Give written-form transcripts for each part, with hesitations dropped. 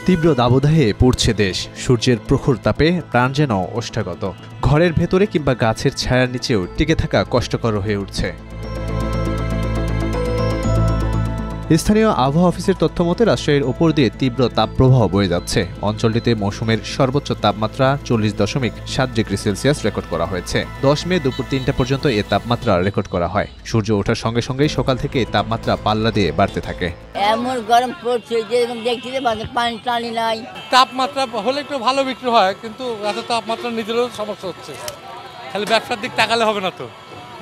তীব্র দাবদাহে পুড়ছে দেশ। সূর্যের প্রখর তাপে প্রাণ যেন ওষ্ঠাগত। ঘরের ভেতরে কিংবা গাছের ছায়ার নিচেও টিকে থাকা কষ্টকর হয়ে উঠছে। স্থানীয় আবহাওয়া অফিসের তথ্যমতে রাজশাহীর ওপর দিয়ে তীব্র তাপপ্রবাহ বয়ে যাচ্ছে। অঞ্চলটিতে মৌসুমের সর্বোচ্চ তাপমাত্রা 40.7 ডিগ্রি সেলসিয়াস রেকর্ড করা হয়েছে। 10 মে দুপুর 3টা পর্যন্ত এ তাপমাত্রা রেকর্ড করা হয়। সূর্য ওঠার সঙ্গে সঙ্গেই সকাল থেকে তাপমাত্রা পাল্লা দিয়ে বাড়তে থাকে। এমন গরম পড়ছে যে দেখতে পানি টানি নাই। তাপমাত্রা হলে একটু ভালো বিক্রি হয়, কিন্তু এত তাপমাত্রা নিজেরও সমস্যা হচ্ছে। খালি ব্যবসার দিক তাকালে হবে না, তো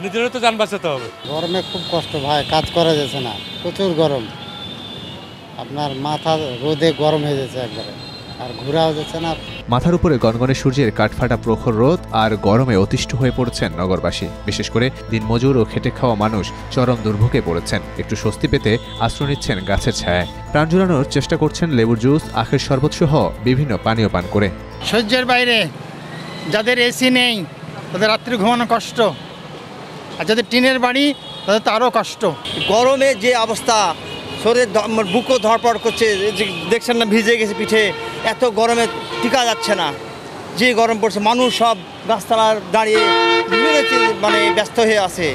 নিজেরও তো যান বাঁচাতে হবে। গরমে খুব কষ্ট ভাই, কাজ করা যাচ্ছে না, প্রচুর গরম। আপনার মাথা রোদে গরম হয়ে যাচ্ছে একবারে, আর ঘোরাও যাচ্ছে না। মাথার উপরে গনগনে সূর্যের কাঠফাটা প্রখর রোদ আর গরমে অতিষ্ঠ হয়ে পড়েছেন নগরবাসী। বিশেষ করে দিনমজুর ও খেটে খাওয়া মানুষ চরম দুর্ভোগে পড়েছেন। একটু স্বস্তি পেতে আশ্রয় নিচ্ছেন গাছের ছায়ায়। প্রাণ জুড়ানোর চেষ্টা করছেন লেবুর জুস, আখের শরবত সহ বিভিন্ন পানীয় পান করে। সহ্যের বাইরে। যাদের এসি নেই তাদের রাত্রি ঘুমানো কষ্ট, আর যাদের টিনের বাড়ি তাদের তো আরও কষ্ট। গরমে যে অবস্থা, শরীর বুকও ধরপড় করছে, দেখছেন না ভিজে গেছে পিঠে। এত গরমে টিকা যাচ্ছে না, যে গরম পড়ছে। মানুষ সব গাছতলার দাঁড়িয়ে ব্যস্ত হয়ে আছে।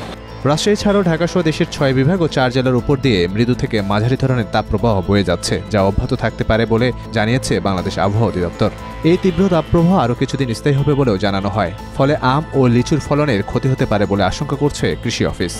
রাজশাহী ছাড়াও ঢাকাসহ দেশের 6 বিভাগ ও 4 জেলার উপর দিয়ে মৃদু থেকে মাঝারি ধরনের তাপপ্রবাহ বয়ে যাচ্ছে, যা অব্যাহত থাকতে পারে বলে জানিয়েছে বাংলাদেশ আবহাওয়া অধিদপ্তর। এই তীব্র তাপপ্রবাহ আরও কিছুদিন স্থায়ী হবে বলেও জানানো হয়। ফলে আম ও লিচুর ফলনের ক্ষতি হতে পারে বলে আশঙ্কা করছে কৃষি অফিস।